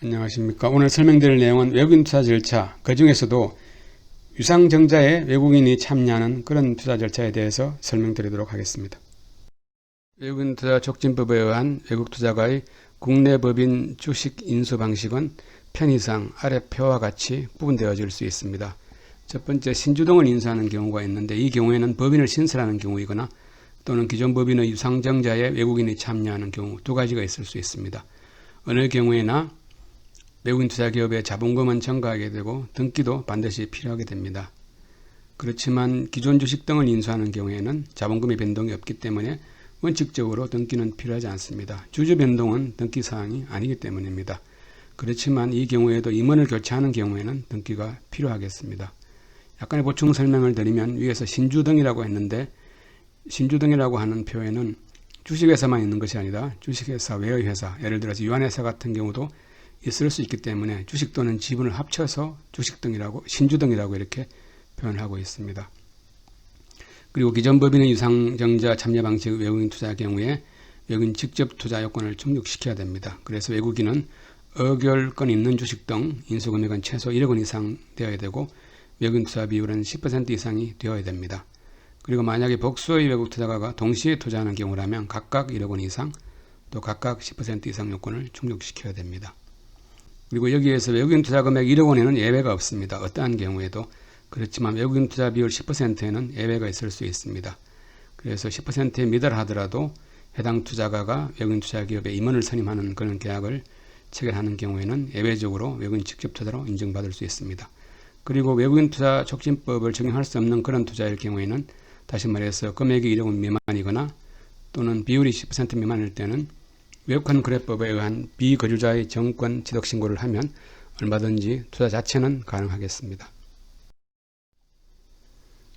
안녕하십니까. 오늘 설명드릴 내용은 외국인 투자 절차, 그 중에서도 유상증자에 외국인이 참여하는 그런 투자 절차에 대해서 설명드리도록 하겠습니다. 외국인 투자 촉진법에 의한 외국 투자가의 국내 법인 주식 인수 방식은 편의상 아래 표와 같이 구분되어질 수 있습니다. 첫 번째, 신주등을 인수하는 경우가 있는데, 이 경우에는 법인을 신설하는 경우이거나 또는 기존 법인의 유상증자에 외국인이 참여하는 경우 두 가지가 있을 수 있습니다. 어느 경우에나 외국인 투자기업의 자본금은 증가하게 되고 등기도 반드시 필요하게 됩니다. 그렇지만 기존 주식 등을 인수하는 경우에는 자본금의 변동이 없기 때문에 원칙적으로 등기는 필요하지 않습니다. 주주 변동은 등기 사항이 아니기 때문입니다. 그렇지만 이 경우에도 임원을 교체하는 경우에는 등기가 필요하겠습니다. 약간의 보충 설명을 드리면, 위에서 신주등이라고 했는데, 신주등이라고 하는 표에는 주식회사만 있는 것이 아니라 주식회사 외의 회사, 예를 들어서 유한회사 같은 경우도 있을 수 있기 때문에 주식 또는 지분을 합쳐서 주식등이라고, 신주등이라고 이렇게 표현하고 있습니다. 그리고 기존 법인의 유상증자 참여 방식의 외국인 투자 경우에 외국인 직접 투자 요건을 충족시켜야 됩니다. 그래서 외국인은 의결권 있는 주식 등 인수금액은 최소 1억 원 이상 되어야 되고, 외국인 투자 비율은 10% 이상이 되어야 됩니다. 그리고 만약에 복수의 외국 투자가가 동시에 투자하는 경우라면 각각 1억 원 이상, 또 각각 10% 이상 요건을 충족시켜야 됩니다. 그리고 여기에서 외국인 투자 금액 1억 원에는 예외가 없습니다. 어떠한 경우에도. 그렇지만 외국인 투자 비율 10%에는 예외가 있을 수 있습니다. 그래서 10%에 미달하더라도 해당 투자가가 외국인 투자기업에 임원을 선임하는 그런 계약을 체결하는 경우에는 예외적으로 외국인 직접 투자로 인정받을 수 있습니다. 그리고 외국인 투자 촉진법을 적용할 수 없는 그런 투자일 경우에는, 다시 말해서 금액이 1억 원 미만이거나 또는 비율이 10% 미만일 때는 외국환 거래법에 의한 비거주자의 정권 취득 신고를 하면 얼마든지 투자 자체는 가능하겠습니다.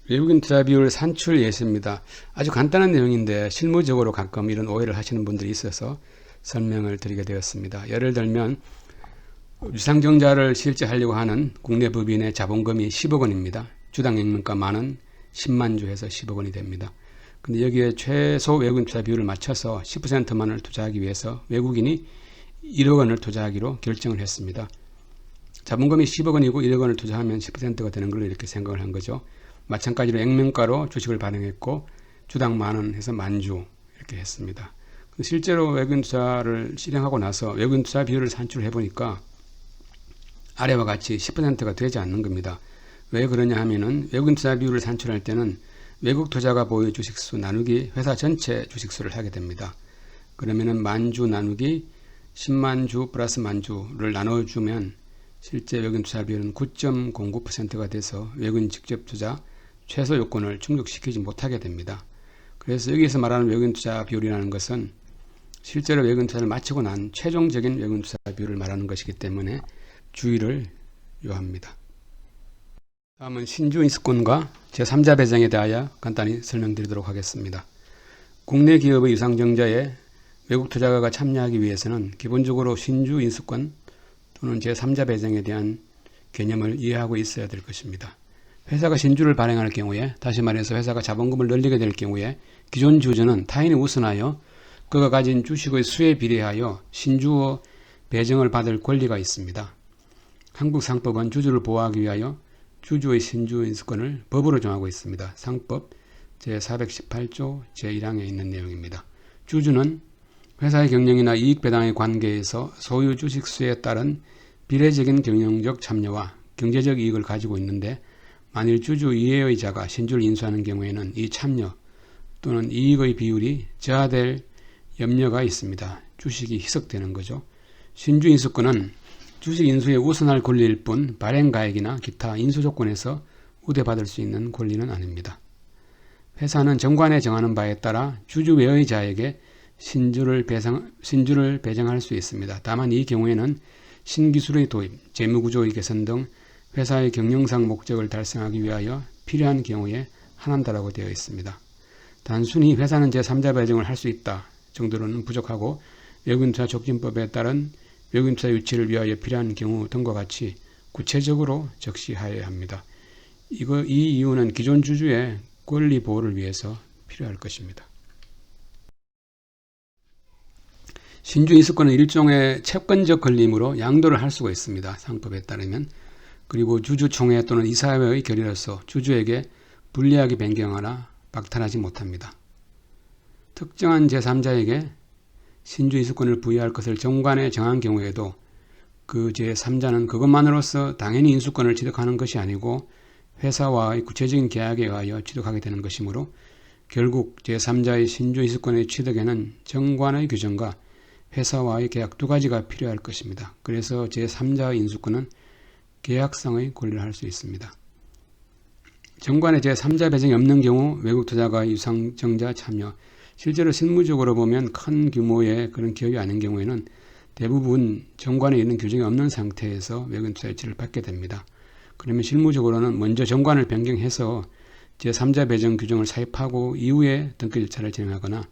외국인 투자 비율 산출 예시입니다. 아주 간단한 내용인데 실무적으로 가끔 이런 오해를 하시는 분들이 있어서 설명을 드리게 되었습니다. 예를 들면 유상증자를 실제 하려고 하는 국내 법인의 자본금이 10억 원입니다. 주당 액면가 만원 10만 주에서 10억 원이 됩니다. 근데 여기에 최소 외국인 투자 비율을 맞춰서 10%만을 투자하기 위해서 외국인이 1억 원을 투자하기로 결정을 했습니다. 자본금이 10억 원이고 1억 원을 투자하면 10%가 되는 걸로 이렇게 생각을 한 거죠. 마찬가지로 액면가로 주식을 발행했고 주당 만원 해서 만주 이렇게 했습니다. 실제로 외국인 투자를 실행하고 나서 외국인 투자 비율을 산출해 보니까 아래와 같이 10%가 되지 않는 겁니다. 왜 그러냐 하면은 외국인 투자 비율을 산출할 때는 외국 투자가 보유 주식수 나누기 회사 전체 주식수를 하게 됩니다. 그러면은 만주 나누기 10만 주 플러스 만주를 나눠주면 실제 외국인 투자 비율은 9.09%가 돼서 외국인 직접 투자 최소 요건을 충족시키지 못하게 됩니다. 그래서 여기서 말하는 외국인 투자 비율이라는 것은 실제로 외국인 투자를 마치고 난 최종적인 외국인 투자 비율을 말하는 것이기 때문에 주의를 요합니다. 다음은 신주 인수권과 제3자 배정에 대하여 간단히 설명드리도록 하겠습니다. 국내 기업의 유상증자에 외국 투자가가 참여하기 위해서는 기본적으로 신주 인수권 또는 제3자 배정에 대한 개념을 이해하고 있어야 될 것입니다. 회사가 신주를 발행할 경우에, 다시 말해서 회사가 자본금을 늘리게 될 경우에 기존 주주는 타인이 우선하여 그가 가진 주식의 수에 비례하여 신주의 배정을 받을 권리가 있습니다. 한국 상법은 주주를 보호하기 위하여 주주의 신주 인수권을 법으로 정하고 있습니다. 상법 제418조 제1항에 있는 내용입니다. 주주는 회사의 경영이나 이익 배당의 관계에서 소유 주식수에 따른 비례적인 경영적 참여와 경제적 이익을 가지고 있는데, 만일 주주 이외의 자가 신주를 인수하는 경우에는 이 참여 또는 이익의 비율이 저하될 염려가 있습니다. 주식이 희석되는 거죠. 신주 인수권은 주식 인수에 우선할 권리일 뿐 발행가액이나 기타 인수 조건에서 우대받을 수 있는 권리는 아닙니다. 회사는 정관에 정하는 바에 따라 주주 외의 자에게 신주를 배정할 수 있습니다. 다만 이 경우에는 신기술의 도입, 재무구조의 개선 등 회사의 경영상 목적을 달성하기 위하여 필요한 경우에 한한다라고 되어 있습니다. 단순히 회사는 제3자 배정을 할 수 있다 정도로는 부족하고, 외국인 투자 촉진법에 따른 외국인 투자 유치를 위하여 필요한 경우 등과 같이 구체적으로 적시하여야 합니다. 이 이유는 기존 주주의 권리 보호를 위해서 필요할 것입니다. 신주 인수권은 일종의 채권적 권리이므로 양도를 할 수가 있습니다. 상법에 따르면. 그리고 주주총회 또는 이사회의 결의로서 주주에게 불리하게 변경하거나 박탈하지 못합니다. 특정한 제3자에게 신주 인수권을 부여할 것을 정관에 정한 경우에도 그 제3자는 그것만으로서 당연히 인수권을 취득하는 것이 아니고 회사와의 구체적인 계약에 의하여 취득하게 되는 것이므로 결국 제3자의 신주 인수권의 취득에는 정관의 규정과 회사와의 계약 두 가지가 필요할 것입니다. 그래서 제3자의 인수권은 계약상의 권리를 할 수 있습니다. 정관에 제3자 배정이 없는 경우 외국 투자가 유상증자 참여, 실제로 실무적으로 보면 큰 규모의 그런 기업이 아닌 경우에는 대부분 정관에 있는 규정이 없는 상태에서 외국 투자 유치를 받게 됩니다. 그러면 실무적으로는 먼저 정관을 변경해서 제3자 배정 규정을 사입하고 이후에 등기 절차를 진행하거나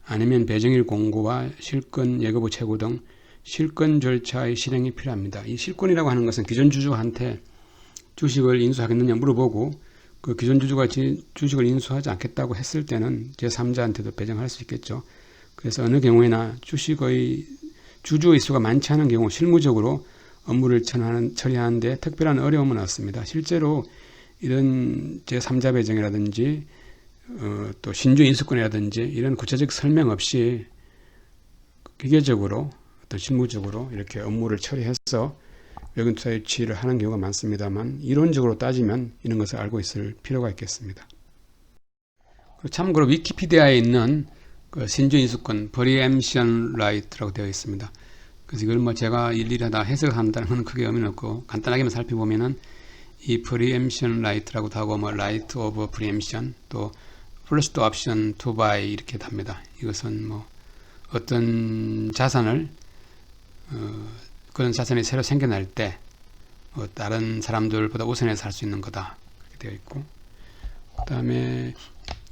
아니면 배정일 공고와 실권 예거부 최고 등 실권 절차의 실행이 필요합니다. 이 실권이라고 하는 것은 기존 주주한테 주식을 인수하겠느냐 물어보고 그 기존 주주가 주식을 인수하지 않겠다고 했을 때는 제3자한테도 배정할 수 있겠죠. 그래서 어느 경우에나 주식의 주주의 수가 많지 않은 경우 실무적으로 업무를 처리하는데 특별한 어려움은 없습니다. 실제로 이런 제3자 배정이라든지 또 신주 인수권이라든지 이런 구체적 설명 없이 기계적으로 어떤 실무적으로 이렇게 업무를 처리해서 외국 투자 유치를 하는 경우가 많습니다만 이론적으로 따지면 이런 것을 알고 있을 필요가 있겠습니다. 참고로 위키피디아에 있는 그 신주 인수권 preemption right라고 되어 있습니다. 그래서 이걸 제가 일일이 다 해석한다는 건 크게 의미는 없고 간단하게만 살펴보면은 이 preemption right라고 하고 right of preemption 또 first option to buy 이렇게 답니다. 이것은 어떤 자산을 그런 자산이 새로 생겨날 때 다른 사람들보다 우선해서 할 수 있는 거다 그렇게 되어 있고 그 다음에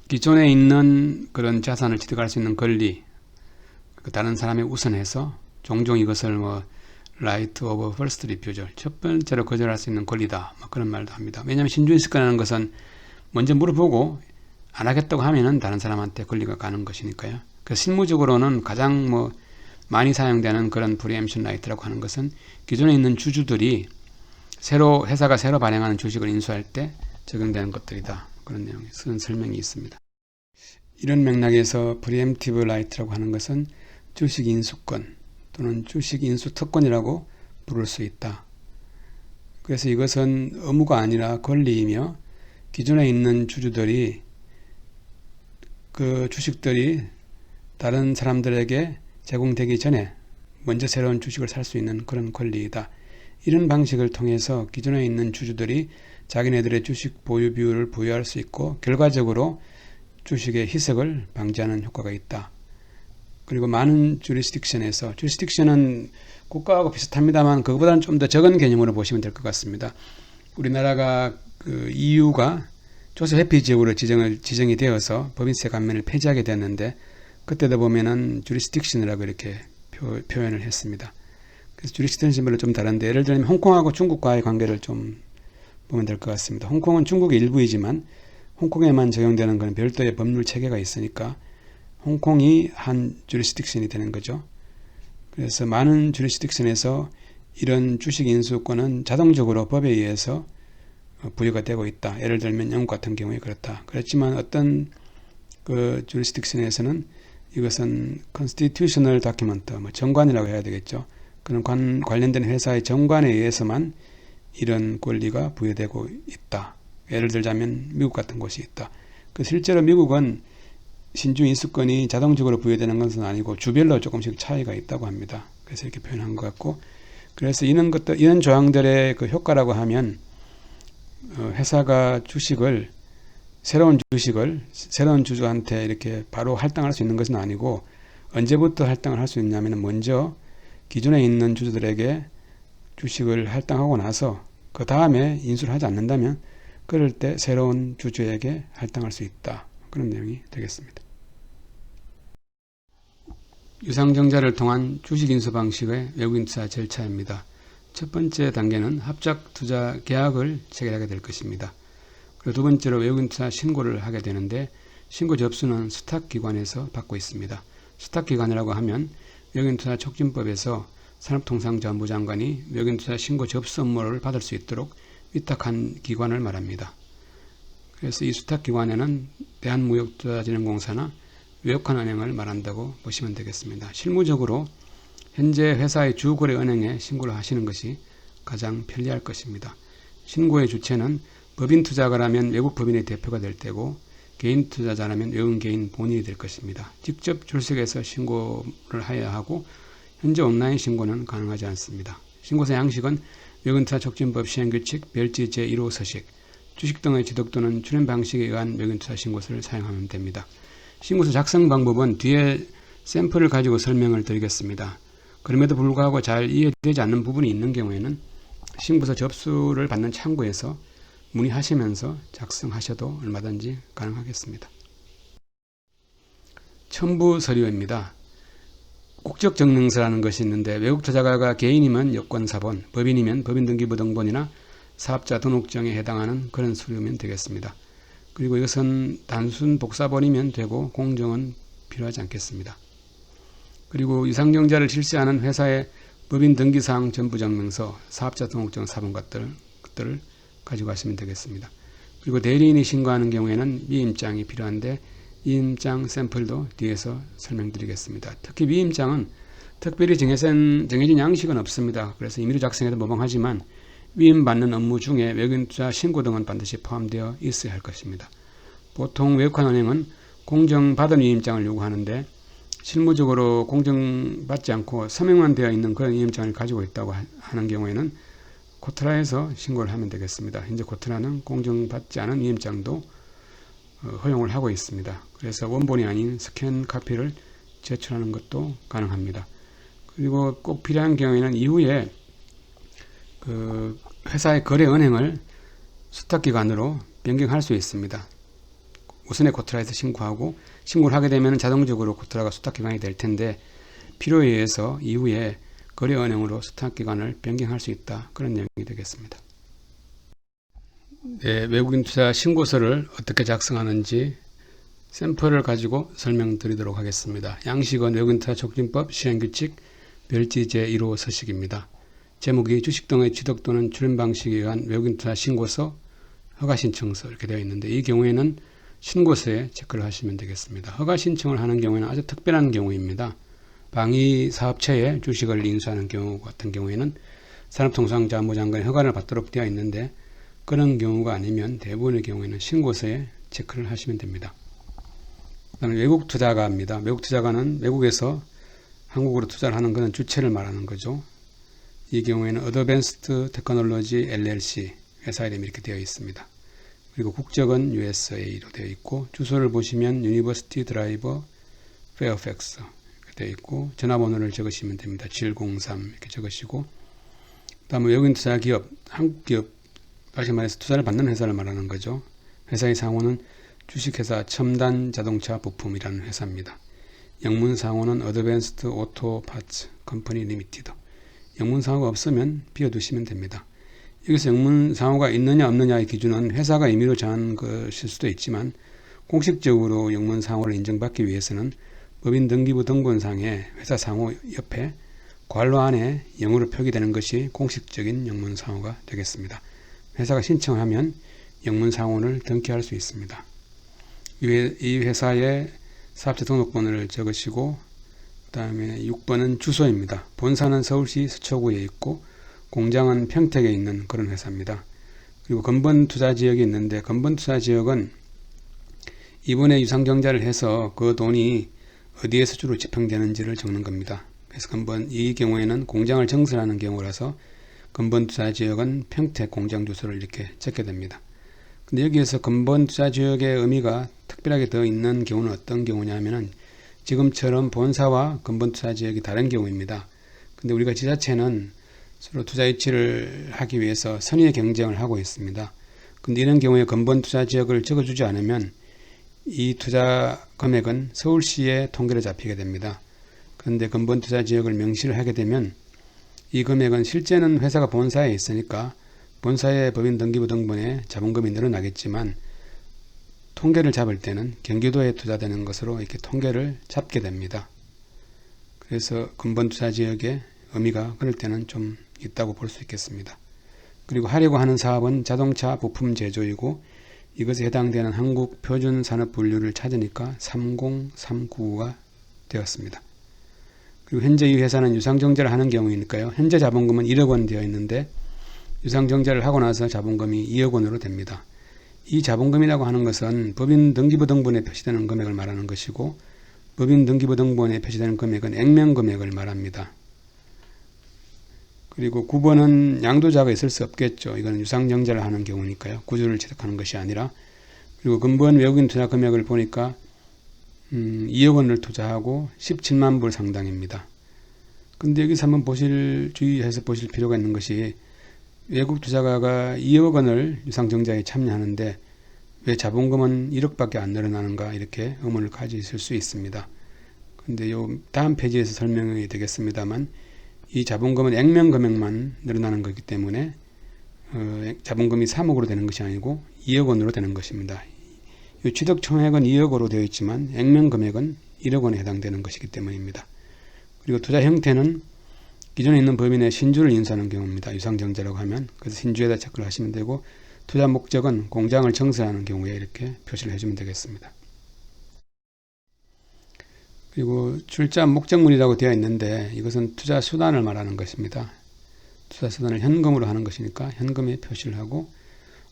기존에 있는 그런 자산을 취득할 수 있는 권리 다른 사람에 우선해서 종종 이것을 right of first refusal 첫 번째로 거절할 수 있는 권리다 그런 말도 합니다. 왜냐하면 신주인수권이라는 것은 먼저 물어보고 안 하겠다고 하면은 다른 사람한테 권리가 가는 것이니까요. 그래서 실무적으로는 가장 많이 사용되는 그런 preemption right라고 하는 것은 기존에 있는 주주들이 회사가 새로 발행하는 주식을 인수할 때 적용되는 것들이다. 그런 내용의 쓴 설명이 있습니다. 이런 맥락에서 preemptive right라고 하는 것은 주식 인수권 또는 주식 인수 특권이라고 부를 수 있다. 그래서 이것은 의무가 아니라 권리이며 기존에 있는 주주들이 그 주식들이 다른 사람들에게 제공되기 전에 먼저 새로운 주식을 살 수 있는 그런 권리이다. 이런 방식을 통해서 기존에 있는 주주들이 자기네들의 주식 보유 비율을 보유할 수 있고 결과적으로 주식의 희석을 방지하는 효과가 있다. 그리고 많은 주리스딕션은 국가하고 비슷합니다만 그것보다는 좀 더 적은 개념으로 보시면 될 것 같습니다. 우리나라가 그 EU가 조세회피 지역으로 지정이 되어서 법인세 감면을 폐지하게 됐는데 그때도 보면은 주리스딕션이라고 이렇게 표현을 했습니다. 그래서 주리스딕션별로 좀 다른데 예를 들면 홍콩하고 중국과의 관계를 좀 보면 될 것 같습니다. 홍콩은 중국의 일부이지만 홍콩에만 적용되는 건 별도의 법률 체계가 있으니까 홍콩이 한 주리스딕션이 되는 거죠. 그래서 많은 주리스딕션에서 이런 주식 인수권은 자동적으로 법에 의해서 부여가 되고 있다. 예를 들면 영국 같은 경우에 그렇다. 그렇지만 어떤 그 주리스딕션에서는 이것은 constitutional document, 정관이라고 해야 되겠죠. 그런 관련된 회사의 정관에 의해서만 이런 권리가 부여되고 있다. 예를 들자면 미국 같은 곳이 있다. 실제로 미국은 신주 인수권이 자동적으로 부여되는 것은 아니고 주별로 조금씩 차이가 있다고 합니다. 그래서 이렇게 표현한 것 같고, 그래서 이런 조항들의 그 효과라고 하면 회사가 새로운 주주한테 이렇게 바로 할당할 수 있는 것은 아니고 언제부터 할당을 할 수 있냐면 먼저 기존에 있는 주주들에게 주식을 할당하고 나서 그 다음에 인수를 하지 않는다면 그럴 때 새로운 주주에게 할당할 수 있다. 그런 내용이 되겠습니다. 유상증자를 통한 주식 인수 방식의 외국인 투자 절차입니다. 첫 번째 단계는 합작 투자 계약을 체결하게 될 것입니다. 그리고 두 번째로 외국인 투자 신고를 하게 되는데 신고 접수는 수탁기관에서 받고 있습니다. 수탁기관이라고 하면 외국인투자 촉진법에서 산업통상자원부 장관이 외국인투자 신고 접수 업무를 받을 수 있도록 위탁한 기관을 말합니다. 그래서 이 수탁기관에는 대한무역투자진흥공사나 외국한 은행을 말한다고 보시면 되겠습니다. 실무적으로 현재 회사의 주거래 은행에 신고를 하시는 것이 가장 편리할 것입니다. 신고의 주체는 법인 투자가라면 외국 법인의 대표가 될 테고 개인 투자자라면 외국 개인 본인이 될 것입니다. 직접 출석해서 신고를 해야 하고 현재 온라인 신고는 가능하지 않습니다. 신고서 양식은 외국인투자 촉진법 시행규칙 별지 제1호 서식, 주식 등의 지적 또는 출연 방식에 의한 외국인투자 신고서를 사용하면 됩니다. 신고서 작성 방법은 뒤에 샘플을 가지고 설명을 드리겠습니다. 그럼에도 불구하고 잘 이해되지 않는 부분이 있는 경우에는 신고서 접수를 받는 창구에서 문의하시면서 작성하셔도 얼마든지 가능하겠습니다. 첨부 서류입니다. 국적증명서라는 것이 있는데 외국 투자가가 개인이면 여권사본, 법인이면 법인등기부등본이나 사업자 등록증에 해당하는 그런 서류면 되겠습니다. 그리고 이것은 단순 복사본이면 되고 공정은 필요하지 않겠습니다. 그리고 유상증자를 실시하는 회사의 법인 등기사항 전부증명서, 사업자 등록증 사본 것들을 가지고 가시면 되겠습니다. 그리고 대리인이 신고하는 경우에는 위임장이 필요한데 위임장 샘플도 뒤에서 설명드리겠습니다. 특히 위임장은 특별히 정해진 양식은 없습니다. 그래서 임의로 작성해도 무방하지만 위임받는 업무 중에 외국인투자 신고 등은 반드시 포함되어 있어야 할 것입니다. 보통 외국한 은행은 공정받은 위임장을 요구하는데 실무적으로 공정받지 않고 서명만 되어 있는 그런 위임장을 가지고 있다고 하는 경우에는 코트라에서 신고를 하면 되겠습니다. 현재 코트라는 공정받지 않은 위임장도 허용을 하고 있습니다. 그래서 원본이 아닌 스캔 카피를 제출하는 것도 가능합니다. 그리고 꼭 필요한 경우에는 이후에 그 회사의 거래 은행을 수탁기관으로 변경할 수 있습니다. 우선에 코트라에서 신고를 하게 되면 자동적으로 코트라가 수탁기관이 될 텐데 필요에 의해서 이후에 거래은행으로 수탁기관을 변경할 수 있다. 그런 내용이 되겠습니다. 네, 외국인 투자 신고서를 어떻게 작성하는지 샘플을 가지고 설명드리도록 하겠습니다. 양식은 외국인 투자 촉진법 시행규칙 별지 제1호 서식입니다. 제목이 주식 등의 취득 또는 출연 방식에 의한 외국인 투자 신고서, 허가 신청서 이렇게 되어 있는데 이 경우에는 신고서에 체크를 하시면 되겠습니다. 허가 신청을 하는 경우에는 아주 특별한 경우입니다. 방위 사업체에 주식을 인수하는 경우 같은 경우에는 산업통상자원부 장관의 허가를 받도록 되어 있는데 그런 경우가 아니면 대부분의 경우에는 신고서에 체크를 하시면 됩니다. 그다음에 외국 투자가입니다. 외국 투자가는 외국에서 한국으로 투자를 하는 것은 주체를 말하는 거죠. 이 경우에는 어드밴스드 테크놀로지 LLC 회사 이름이 이렇게 되어 있습니다. 그리고 국적은 USA로 되어 있고 주소를 보시면 유니버시티 드라이버 페어팩스 되어 있고 전화번호를 적으시면 됩니다. 703 이렇게 적으시고 그다음에 외국인 투자 기업, 한국 기업 다시 말해서 투자를 받는 회사를 말하는 거죠. 회사의 상호는 주식회사 첨단 자동차 부품이라는 회사입니다. 영문 상호는 어드밴스드 오토 파츠 컴퍼니 리미티드. 영문 상호가 없으면 비워두시면 됩니다. 여기서 영문 상호가 있느냐 없느냐의 기준은 회사가 임의로 정한 것일 수도 있지만 공식적으로 영문 상호를 인정받기 위해서는 법인 등기부 등본상의 회사 상호 옆에 괄호 안에 영어로 표기되는 것이 공식적인 영문 상호가 되겠습니다. 회사가 신청하면 영문 상호를 등기할 수 있습니다. 이 회사의 사업자 등록번호를 적으시고 그 다음에 6번은 주소입니다. 본사는 서울시 서초구에 있고 공장은 평택에 있는 그런 회사입니다. 그리고 근본투자지역이 있는데 근본투자지역은 이번에 유상증자를 해서 그 돈이 어디에서 주로 집행되는지를 적는 겁니다. 그래서 이 경우에는 공장을 증설하는 경우라서 근본투자지역은 평택 공장 주소를 이렇게 적게 됩니다. 근데 여기에서 근본투자지역의 의미가 특별하게 더 있는 경우는 어떤 경우냐면은 지금처럼 본사와 근본투자지역이 다른 경우입니다. 근데 우리가 지자체는 서로 투자 유치를 하기 위해서 선의의 경쟁을 하고 있습니다. 근데 이런 경우에 근본투자지역을 적어주지 않으면 이 투자 금액은 서울시의 통계로 잡히게 됩니다. 그런데 근본투자지역을 명시를 하게 되면 이 금액은 실제는 회사가 본사에 있으니까 본사의 법인 등기부 등본에 자본금이 늘어나겠지만 통계를 잡을 때는 경기도에 투자되는 것으로 이렇게 통계를 잡게 됩니다. 그래서 근본 투자 지역의 의미가 그럴 때는 좀 있다고 볼 수 있겠습니다. 그리고 하려고 하는 사업은 자동차 부품 제조이고 이것에 해당되는 한국 표준 산업 분류를 찾으니까 30399가 되었습니다. 그리고 현재 이 회사는 유상증자를 하는 경우이니까요. 현재 자본금은 1억 원 되어 있는데 유상증자를 하고 나서 자본금이 2억 원으로 됩니다. 이 자본금이라고 하는 것은 법인 등기부등본에 표시되는 금액을 말하는 것이고 법인 등기부등본에 표시되는 금액은 액면 금액을 말합니다. 그리고 9번은 양도자가 있을 수 없겠죠. 이건 유상증자를 하는 경우니까요. 구조를 취득하는 것이 아니라. 그리고 근본 외국인 투자 금액을 보니까 2억 원을 투자하고 17만 불 상당입니다. 근데 여기서 한번 주의해서 보실 필요가 있는 것이 외국 투자가가 2억 원을 유상증자에 참여하는데 왜 자본금은 1억밖에 안 늘어나는가 이렇게 의문을 가지실 수 있습니다. 근데 요 다음 페이지에서 설명이 되겠습니다만 이 자본금은 액면 금액만 늘어나는 거기 때문에 자본금이 3억으로 되는 것이 아니고 2억 원으로 되는 것입니다. 이 취득 총액은 2억으로 되어 있지만 액면 금액은 1억 원에 해당되는 것이기 때문입니다. 그리고 투자 형태는 기존에 있는 법인의 신주를 인수하는 경우입니다. 유상증자라고 하면 그래서 신주에다 체크를 하시면 되고 투자 목적은 공장을 증설하는 경우에 이렇게 표시를 해주면 되겠습니다. 그리고 출자 목적물이라고 되어 있는데 이것은 투자 수단을 말하는 것입니다. 투자 수단을 현금으로 하는 것이니까 현금에 표시를 하고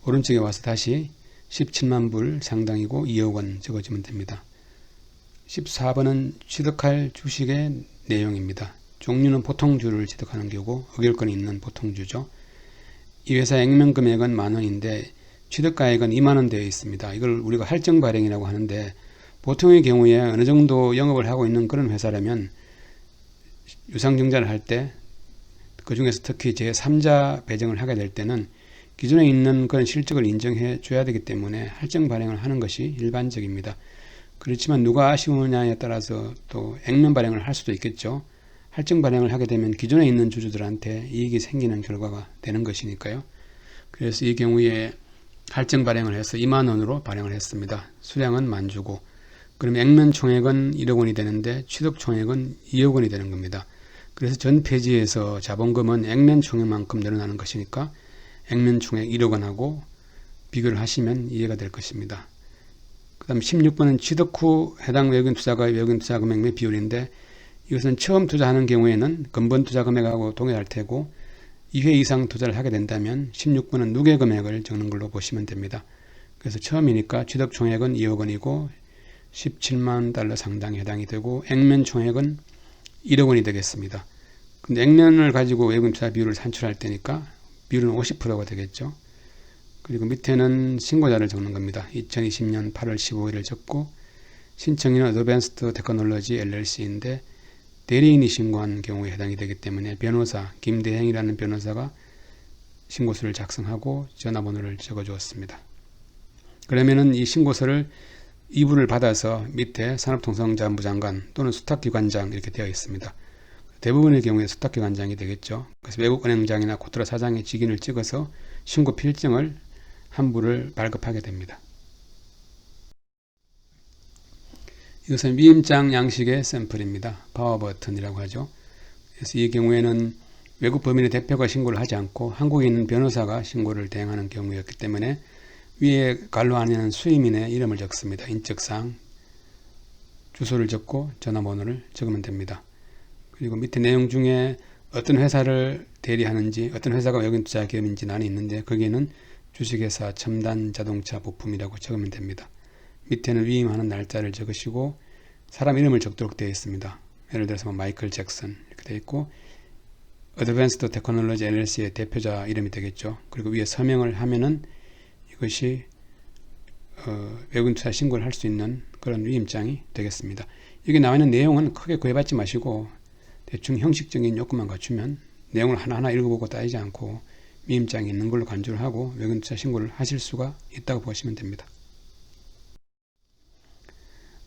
오른쪽에 와서 다시 17만 불 상당이고 2억 원 적어주면 됩니다. 14번은 취득할 주식의 내용입니다. 종류는 보통주를 취득하는 경우고 의결권이 있는 보통주죠. 이 회사 액면 금액은 만원인데 취득가액은 2만원 되어 있습니다. 이걸 우리가 할증 발행이라고 하는데 보통의 경우에 어느 정도 영업을 하고 있는 그런 회사라면 유상증자를 할 때 그 중에서 특히 제3자 배정을 하게 될 때는 기존에 있는 그런 실적을 인정해 줘야 되기 때문에 할증 발행을 하는 것이 일반적입니다. 그렇지만 누가 아쉬우냐에 따라서 또 액면 발행을 할 수도 있겠죠. 할증 발행을 하게 되면 기존에 있는 주주들한테 이익이 생기는 결과가 되는 것이니까요. 그래서 이 경우에 할증 발행을 해서 2만 원으로 발행을 했습니다. 수량은 만주고 그럼 액면 총액은 1억 원이 되는데 취득 총액은 2억 원이 되는 겁니다. 그래서 전 페이지에서 자본금은 액면 총액만큼 늘어나는 것이니까 액면 총액 1억 원하고 비교를 하시면 이해가 될 것입니다. 그 다음 16번은 취득 후 해당 외국인 투자가의 외국인 투자 금액의 비율인데 이것은 처음 투자하는 경우에는 근본 투자 금액하고 동일할 테고 2회 이상 투자를 하게 된다면 16번은 누계 금액을 적는 걸로 보시면 됩니다. 그래서 처음이니까 취득 총액은 2억 원이고 17만 달러 상당에 해당이 되고 액면 총액은 1억 원이 되겠습니다. 근데 액면을 가지고 외국인 투자 비율을 산출할 때니까 비율은 50%가 되겠죠. 그리고 밑에는 신고자를 적는 겁니다. 2020년 8월 15일을 적고 신청인은 어드밴스드 테크놀로지 LLC인데 대리인이 신고한 경우에 해당이 되기 때문에 변호사 김대행이라는 변호사가 신고서를 작성하고 전화번호를 적어 주었습니다. 그러면은 이 신고서를 이부를 받아서 밑에 산업통상자원부 장관 또는 수탁기관장 이렇게 되어 있습니다. 대부분의 경우에 수탁기관장이 되겠죠. 그래서 외국은행장이나 코트라 사장의 직인을 찍어서 신고 필증을 한 부를 발급하게 됩니다. 이것은 위임장 양식의 샘플입니다. 파워 버튼이라고 하죠. 그래서 이 경우에는 외국 법인의 대표가 신고를 하지 않고 한국에 있는 변호사가 신고를 대행하는 경우였기 때문에 위에 갈로 안에는 수임인의 이름을 적습니다. 인적사항, 주소를 적고 전화번호를 적으면 됩니다. 그리고 밑에 내용 중에 어떤 회사를 대리하는지 어떤 회사가 외국인 투자 기업인지 난이 있는데 거기에는 주식회사 첨단자동차 부품이라고 적으면 됩니다. 밑에는 위임하는 날짜를 적으시고 사람 이름을 적도록 되어 있습니다. 예를 들어서 마이클 잭슨 이렇게 되어 있고 어드밴스드 테크놀로지 LLC의 대표자 이름이 되겠죠. 그리고 위에 서명을 하면은 이것이 외국인 투자 신고를 할 수 있는 그런 위임장이 되겠습니다. 여기 나와 있는 내용은 크게 구애받지 마시고 대충 형식적인 요건만 갖추면 내용을 하나하나 읽어보고 따지지 않고 위임장이 있는 걸로 간주를 하고 외국인 투자 신고를 하실 수가 있다고 보시면 됩니다.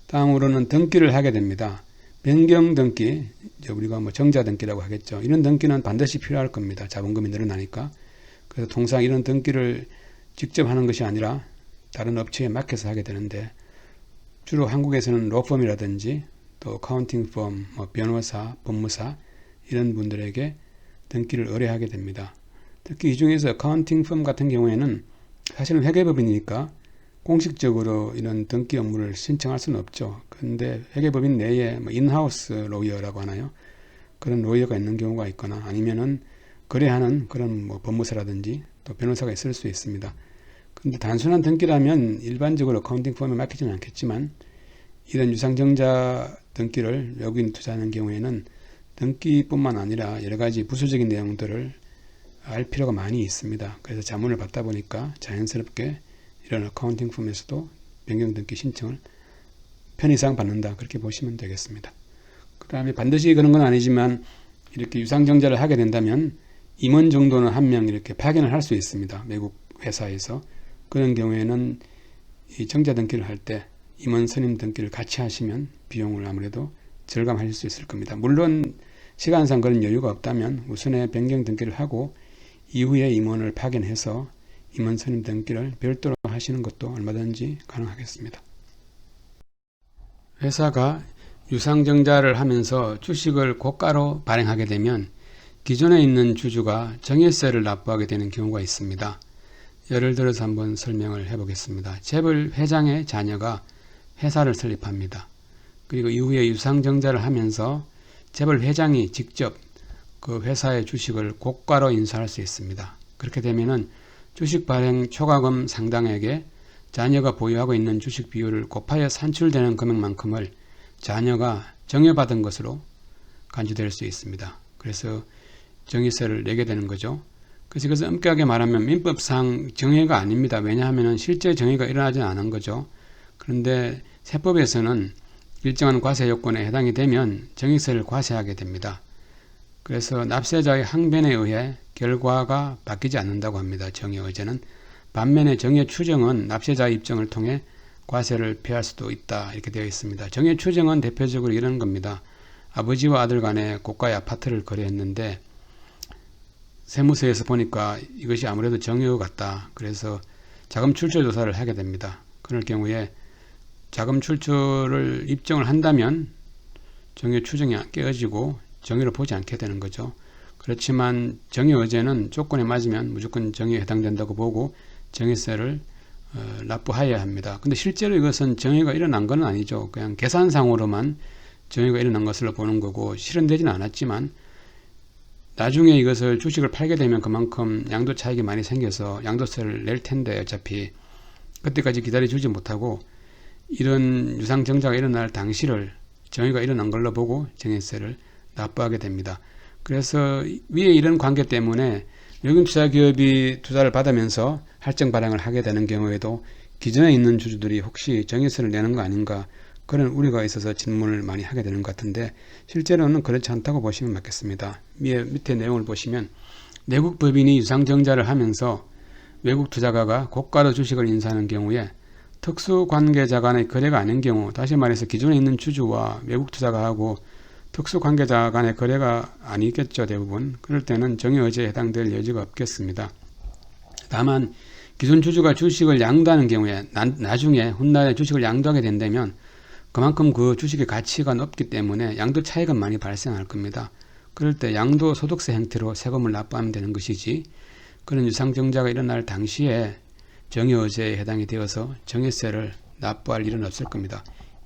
다음으로는 등기를 하게 됩니다. 변경 등기, 우리가 정자 등기라고 하겠죠. 이런 등기는 반드시 필요할 겁니다. 자본금이 늘어나니까. 그래서 통상 이런 등기를 직접 하는 것이 아니라 다른 업체에 맡겨서 하게 되는데 주로 한국에서는 로펌이라든지 또 어카운팅 펌, 변호사, 법무사 이런 분들에게 등기를 의뢰하게 됩니다. 특히 이 중에서 어카운팅 펌 같은 경우에는 사실은 회계법인이니까 공식적으로 이런 등기 업무를 신청할 수는 없죠. 그런데 회계법인 내에 인하우스 로이어라고 하나요? 그런 로이어가 있는 경우가 있거나 아니면은 거래하는 그런 법무사라든지 또 변호사가 있을 수 있습니다. 근데 단순한 등기라면 일반적으로 어카운팅 펌에 맡기지는 않겠지만 이런 유상증자 등기를 외국인 투자하는 경우에는 등기뿐만 아니라 여러 가지 부수적인 내용들을 알 필요가 많이 있습니다. 그래서 자문을 받다 보니까 자연스럽게 이런 어카운팅 펌에서도 변경 등기 신청을 편의상 받는다, 그렇게 보시면 되겠습니다. 그 다음에 반드시 그런 건 아니지만 이렇게 유상증자를 하게 된다면 임원 정도는 한 명 이렇게 파견을 할 수 있습니다. 외국 회사에서. 그런 경우에는 이 정자 등기를 할 때 임원 선임 등기를 같이 하시면 비용을 아무래도 절감하실 수 있을 겁니다. 물론 시간상 그런 여유가 없다면 우선에 변경 등기를 하고 이후에 임원을 파견해서 임원 선임 등기를 별도로 하시는 것도 얼마든지 가능하겠습니다. 회사가 유상증자를 하면서 주식을 고가로 발행하게 되면 기존에 있는 주주가 정예세를 납부하게 되는 경우가 있습니다. 예를 들어서 한번 설명을 해보겠습니다. 재벌 회장의 자녀가 회사를 설립합니다. 그리고 이후에 유상증자를 하면서 재벌 회장이 직접 그 회사의 주식을 고가로 인수할 수 있습니다. 그렇게 되면은 주식 발행 초과금 상당액에 자녀가 보유하고 있는 주식 비율을 곱하여 산출되는 금액만큼을 자녀가 정여받은 것으로 간주될 수 있습니다. 그래서 정의세를 내게 되는 거죠. 그래서 이것을 엄격하게 말하면 민법상 정의가 아닙니다. 왜냐하면 실제 정의가 일어나지 않은 거죠. 그런데 세법에서는 일정한 과세 요건에 해당이 되면 정의세를 과세하게 됩니다. 그래서 납세자의 항변에 의해 결과가 바뀌지 않는다고 합니다. 정의의제는. 반면에 정의 추정은 납세자의 입증을 통해 과세를 피할 수도 있다, 이렇게 되어 있습니다. 정의 추정은 대표적으로 이런 겁니다. 아버지와 아들 간에 고가의 아파트를 거래했는데 세무서에서 보니까 이것이 아무래도 정의 같다. 그래서 자금 출처 조사를 하게 됩니다. 그럴 경우에 자금 출처를 입증을 한다면 정의 추정이 깨어지고 정의로 보지 않게 되는 거죠. 그렇지만 정의의제는 조건에 맞으면 무조건 정의에 해당된다고 보고 정의세를 납부하여야 합니다. 근데 실제로 이것은 정의가 일어난 건 아니죠. 그냥 계산상으로만 정의가 일어난 것으로 보는 거고 실현되지는 않았지만 나중에 이것을 주식을 팔게 되면 그만큼 양도 차익이 많이 생겨서 양도세를 낼 텐데 어차피 그때까지 기다려주지 못하고 이런 유상증자가 일어날 당시를 정의가 일어난 걸로 보고 정의세를 납부하게 됩니다. 그래서 위에 이런 관계 때문에 외국인 투자기업이 투자를 받으면서 할증 발행을 하게 되는 경우에도 기존에 있는 주주들이 혹시 정의세를 내는 거 아닌가 그런 우려가 있어서 질문을 많이 하게 되는 것 같은데 실제로는 그렇지 않다고 보시면 맞겠습니다. 밑에 내용을 보시면 내국 법인이 유상증자를 하면서 외국 투자가가 고가로 주식을 인수하는 경우에 특수관계자 간의 거래가 아닌 경우, 다시 말해서 기존에 있는 주주와 외국 투자가하고 특수관계자 간의 거래가 아니겠죠, 대부분. 그럴 때는 정의의제에 해당될 여지가 없겠습니다. 다만 기존 주주가 주식을 양도하는 경우에 나중에 훗날에 주식을 양도하게 된다면 그만큼 그 주식의 가치가 높기 때문에 양도 차익은 많이 발생할 겁니다. 그럴 때 양도 소득세 형태로 세금을 납부하면 되는 것이지 그런 유상증자가 일어날 당시에 정의의제에 해당이 되어서 정의세를 납부할 일은 없을 겁니다.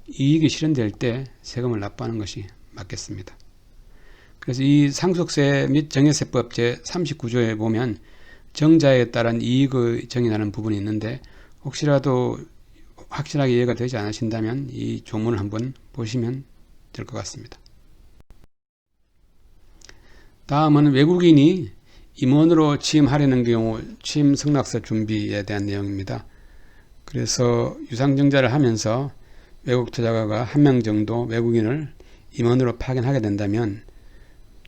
이익이 실현될 때 세금을 납부하는 것이 맞겠습니다. 그래서 이 상속세 및 정의세법 제39조에 보면 정자에 따른 이익의 정의라는 부분이 있는데 혹시라도 확실하게 이해가 되지 않으신다면 이 조문을 한번 보시면 될 것 같습니다. 다음은 외국인이 임원으로 취임하려는 경우 취임 승낙서 준비에 대한 내용입니다. 그래서 유상증자를 하면서 외국 투자가가 한 명 정도 외국인을 임원으로 파견하게 된다면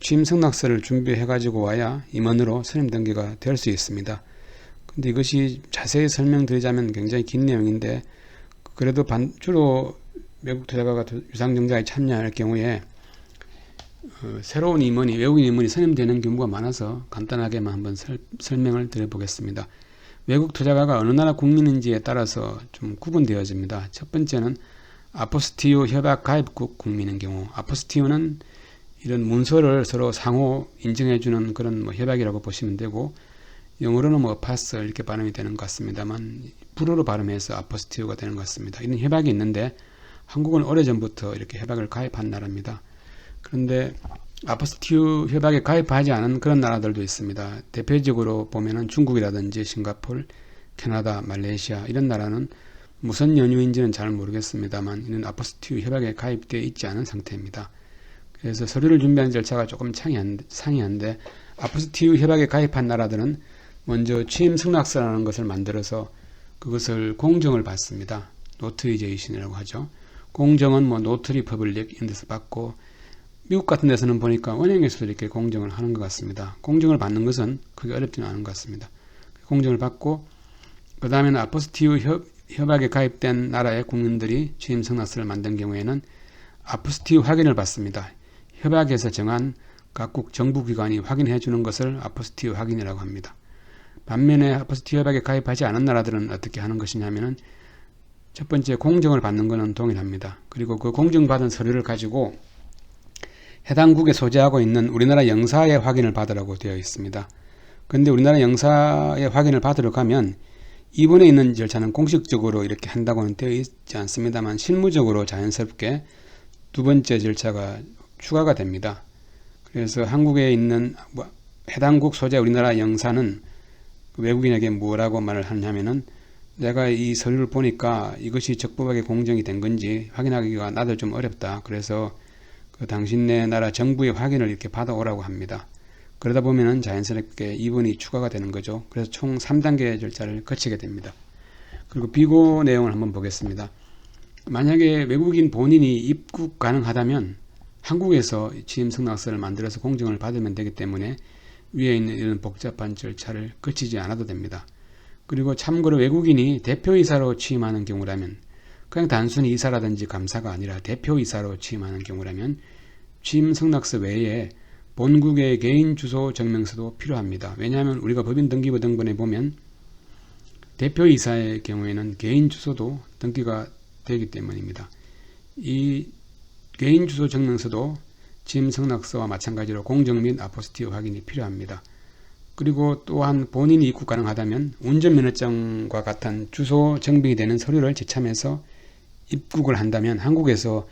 취임 승낙서를 준비해 가지고 와야 임원으로 선임 등기가 될 수 있습니다. 근데 이것이 자세히 설명드리자면 굉장히 긴 내용인데 그래도 주로 외국 투자가가 유상증자에 참여할 경우에 새로운 임원이 외국인 임원이 선임되는 경우가 많아서 간단하게만 한번 설명을 드려보겠습니다. 외국 투자가가 어느 나라 국민인지에 따라서 좀 구분되어집니다. 첫 번째는 아포스티유 협약 가입국 국민인 경우, 아포스티유는 이런 문서를 서로 상호 인정해주는 그런 뭐 협약이라고 보시면 되고, 영어로는 뭐 파스 이렇게 발음이 되는 것 같습니다만 불어로 발음해서 아포스티유가 되는 것 같습니다. 이런 협약이 있는데 한국은 오래전부터 이렇게 협약을 가입한 나라입니다. 그런데 아포스티유 협약에 가입하지 않은 그런 나라들도 있습니다. 대표적으로 보면은 중국이라든지 싱가포르, 캐나다, 말레이시아 이런 나라는 무슨 연유인지는 잘 모르겠습니다만 이는 아포스티유 협약에 가입되어 있지 않은 상태입니다. 그래서 서류를 준비하는 절차가 조금 상이한데 아포스티유 협약에 가입한 나라들은 먼저 취임 승낙서라는 것을 만들어서 그것을 공정을 받습니다. 노트리제이션이라고 하죠. 공정은 뭐 노트리 퍼블릭 이런 데서 받고, 미국 같은 데서는 보니까 은행에서도 이렇게 공정을 하는 것 같습니다. 공정을 받는 것은 그게 어렵지는 않은 것 같습니다. 공정을 받고 그 다음에는 아포스티유 협약에 가입된 나라의 국민들이 취임 승낙서를 만든 경우에는 아포스티유 확인을 받습니다. 협약에서 정한 각국 정부기관이 확인해 주는 것을 아포스티유 확인이라고 합니다. 반면에 아포스티유 협약에 가입하지 않은 나라들은 어떻게 하는 것이냐면은 첫 번째 공정을 받는 것은 동일합니다. 그리고 그 공정받은 서류를 가지고 해당 국에 소재하고 있는 우리나라 영사의 확인을 받으라고 되어 있습니다. 그런데 우리나라 영사의 확인을 받으러 가면 이번에 있는 절차는 공식적으로 이렇게 한다고는 되어 있지 않습니다만 실무적으로 자연스럽게 두 번째 절차가 추가가 됩니다. 그래서 한국에 있는 해당 국 소재 우리나라 영사는 외국인에게 뭐라고 말을 하냐면은 내가 이 서류를 보니까 이것이 적법하게 공정이 된 건지 확인하기가 나도 좀 어렵다. 그래서 그 당신네 나라 정부의 확인을 이렇게 받아오라고 합니다. 그러다 보면은 자연스럽게 2번이 추가가 되는 거죠. 그래서 총 3단계 절차를 거치게 됩니다. 그리고 비고 내용을 한번 보겠습니다. 만약에 외국인 본인이 입국 가능하다면 한국에서 취임 승낙서를 만들어서 공정을 받으면 되기 때문에 위에 있는 이런 복잡한 절차를 거치지 않아도 됩니다. 그리고 참고로 외국인이 대표이사로 취임하는 경우라면, 그냥 단순히 이사라든지 감사가 아니라 대표이사로 취임하는 경우라면 취임 승낙서 외에 본국의 개인 주소 증명서도 필요합니다. 왜냐하면 우리가 법인 등기부 등본에 보면 대표이사의 경우에는 개인 주소도 등기가 되기 때문입니다. 이 개인 주소 증명서도 취임 승낙서와 마찬가지로 공정 및 아포스티유 확인이 필요합니다. 그리고 또한 본인이 입국 가능하다면 운전면허증과 같은 주소 증빙이 되는 서류를 제참해서 입국을 한다면 한국에서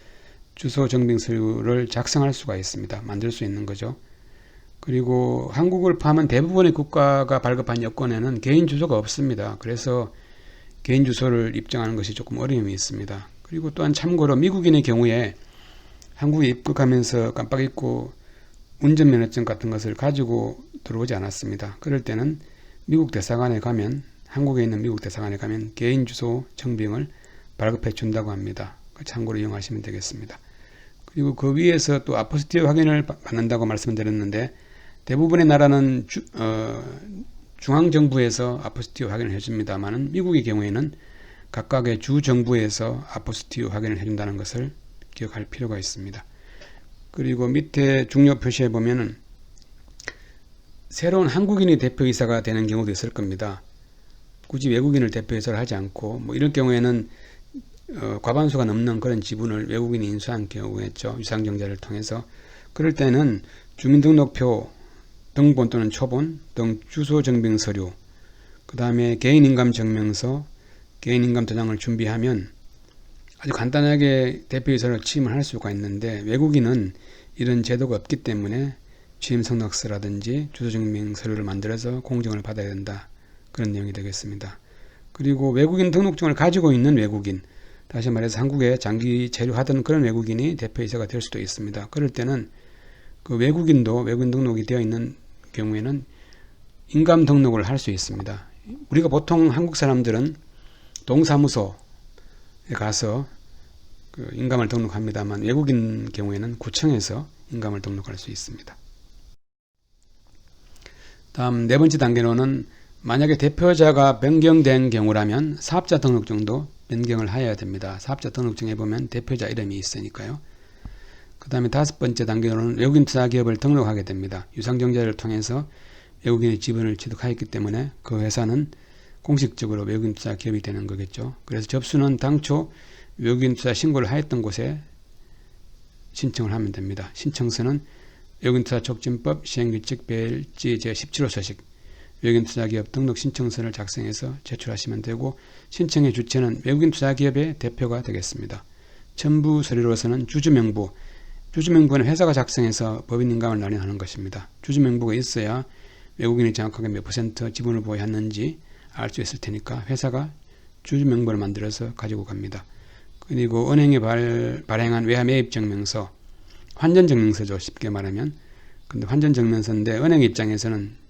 주소 증빙 서류를 작성할 수가 있습니다. 만들 수 있는 거죠. 그리고 한국을 포함한 대부분의 국가가 발급한 여권에는 개인 주소가 없습니다. 그래서 개인 주소를 입증하는 것이 조금 어려움이 있습니다. 그리고 또한 참고로 미국인의 경우에 한국에 입국하면서 깜빡 잊고 운전면허증 같은 것을 가지고 들어오지 않았습니다. 그럴 때는 미국 대사관에 가면, 한국에 있는 미국 대사관에 가면 개인 주소 증빙을 발급해 준다고 합니다. 참고로 이용하시면 되겠습니다. 그리고 그 위에서 또 아포스티유 확인을 받는다고 말씀드렸는데 대부분의 나라는 중앙정부에서 아포스티유 확인을 해줍니다만 미국의 경우에는 각각의 주정부에서 아포스티유 확인을 해준다는 것을 기억할 필요가 있습니다. 그리고 밑에 중요 표시에 보면은 새로운 한국인이 대표이사가 되는 경우도 있을 겁니다. 굳이 외국인을 대표이사를 하지 않고 뭐 이럴 경우에는 과반수가 넘는 그런 지분을 외국인이 인수한 경우겠죠. 유상증자를 통해서. 그럴 때는 주민등록표, 등본 또는 초본 등 주소증빙 서류, 그 다음에 개인인감증명서, 개인인감도장을 준비하면 아주 간단하게 대표이사로 취임을 할 수가 있는데 외국인은 이런 제도가 없기 때문에 취임 승낙서라든지 주소증빙 서류를 만들어서 공정을 받아야 된다. 그런 내용이 되겠습니다. 그리고 외국인 등록증을 가지고 있는 외국인, 다시 말해서 한국에 장기 체류하던 그런 외국인이 대표이사가 될 수도 있습니다. 그럴 때는 그 외국인도 외국인 등록이 되어 있는 경우에는 인감 등록을 할 수 있습니다. 우리가 보통 한국 사람들은 동사무소에 가서 그 인감을 등록합니다만 외국인 경우에는 구청에서 인감을 등록할 수 있습니다. 다음 네 번째 단계로는 만약에 대표자가 변경된 경우라면 사업자 등록증도 변경을 해야 됩니다. 사업자 등록증에 보면 대표자 이름이 있으니까요. 그 다음에 다섯 번째 단계로는 외국인 투자기업을 등록하게 됩니다. 유상증자를 통해서 외국인의 지분을 취득하였기 때문에 그 회사는 공식적으로 외국인 투자기업이 되는 거겠죠. 그래서 접수는 당초 외국인 투자 신고를 하였던 곳에 신청을 하면 됩니다. 신청서는 외국인투자촉진법 시행규칙 별지 제17호 서식 외국인투자기업 등록 신청서를 작성해서 제출하시면 되고, 신청의 주체는 외국인투자기업의 대표가 되겠습니다. 첨부 서류로서는 주주명부는 회사가 작성해서 법인인감을 날인하는 것입니다. 주주명부가 있어야 외국인이 정확하게 몇 % 지분을 보유했는지 알 수 있을 테니까 회사가 주주명부를 만들어서 가지고 갑니다. 그리고 은행이 발행한 외화매입증명서, 환전증명서죠. 쉽게 말하면. 근데 환전증명서인데 은행 입장에서는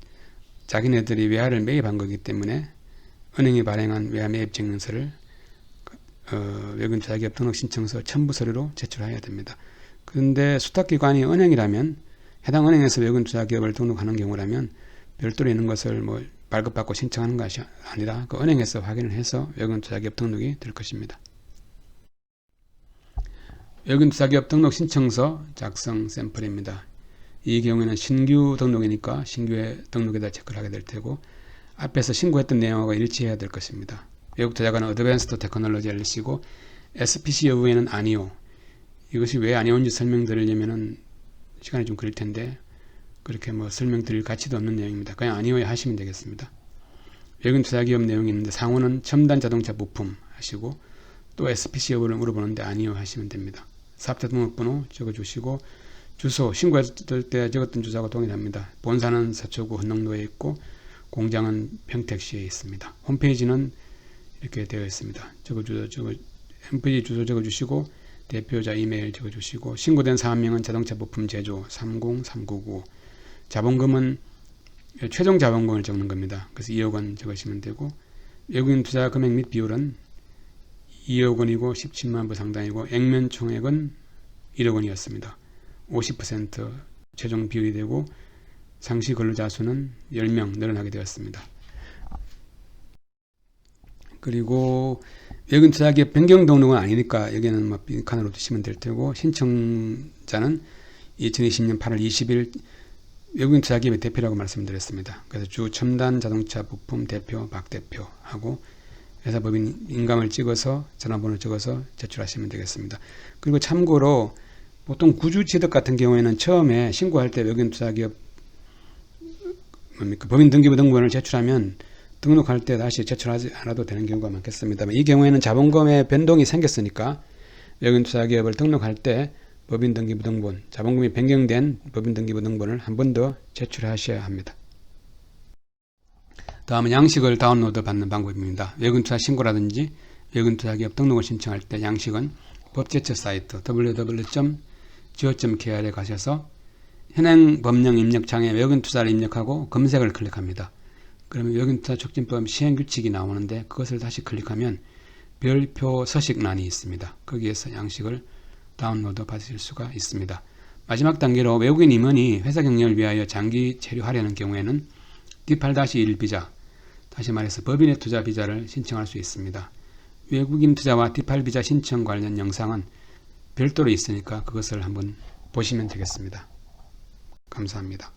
자기네들이 외화를 매입한 거기 때문에 은행이 발행한 외화매입증명서를 외국인투자기업 등록신청서 첨부 서류로 제출해야 됩니다. 그런데 수탁기관이 은행이라면, 해당 은행에서 외국인투자기업을 등록하는 경우라면 별도로 있는 것을 발급받고 신청하는 것이 아니라 그 은행에서 확인을 해서 외국인투자기업 등록이 될 것입니다. 외국인투자기업 등록 신청서 작성 샘플입니다. 이 경우에는 신규 등록이니까 신규의 등록에다 체크를 하게 될 테고, 앞에서 신고했던 내용하고 일치해야 될 것입니다. 외국투자가는 어드밴스드 테크놀로지 LLC고 SPC 여부에는 아니요. 이것이 왜 아니온지 설명드리려면은 시간이 좀 걸릴 텐데 그렇게 설명드릴 가치도 없는 내용입니다. 그냥 아니오에 하시면 되겠습니다. 외국인투자기업 내용이 있는데 상호는 첨단 자동차 부품 하시고, 또 SPC 여부를 물어보는데 아니요 하시면 됩니다. 사업자 등록번호 적어주시고, 주소, 신고했을 때 적었던 주소하고 동일합니다. 본사는 서초구 헌농로에 있고 공장은 평택시에 있습니다. 홈페이지는 이렇게 되어 있습니다. 홈페이지 주소 적어주시고, 대표자 이메일 적어주시고, 신고된 사업명은 자동차 부품 제조 30399, 자본금은 최종 자본금을 적는 겁니다. 그래서 2억 원 적으시면 되고, 외국인 투자 금액 및 비율은 2억 원이고 17만 불 상당이고, 액면 총액은 1억 원이었습니다. 50% 최종 비율이 되고, 상시 근로자 수는 10명 늘어나게 되었습니다. 그리고 외국인 투자기업 변경 등록은 아니니까 여기는 빈칸으로 두시면 될 테고, 신청자는 2020년 8월 20일 외국인 투자기업의 대표라고 말씀드렸습니다. 그래서 주 첨단 자동차 부품 대표 박 대표하고 회사 법인 인감을 찍어서 전화번호 적어서 제출하시면 되겠습니다. 그리고 참고로 보통 구주 취득 같은 경우에는 처음에 신고할 때 외국인 투자기업 법인 등기부 등본을 제출하면 등록할 때 다시 제출하지 않아도 되는 경우가 많겠습니다만, 이 경우에는 자본금의 변동이 생겼으니까 외국인 투자기업을 등록할 때 법인 등기부 등본, 자본금이 변경된 법인 등기부 등본을 한 번 더 제출하셔야 합니다. 다음은 양식을 다운로드 받는 방법입니다. 외국인 투자 신고라든지 외국인 투자기업 등록을 신청할 때 양식은 법제처 사이트 www.go.kr에 가셔서 현행 법령 입력창에 외국인 투자를 입력하고 검색을 클릭합니다. 그러면 외국인 투자 촉진법 시행규칙이 나오는데 그것을 다시 클릭하면 별표 서식란이 있습니다. 거기에서 양식을 다운로드 받으실 수가 있습니다. 마지막 단계로 외국인 임원이 회사 경영을 위하여 장기 체류하려는 경우에는 D8-1 비자, 다시 말해서 법인의 투자 비자를 신청할 수 있습니다. 외국인 투자와 D8 비자 신청 관련 영상은 별도로 있으니까 그것을 한번 보시면 되겠습니다. 감사합니다.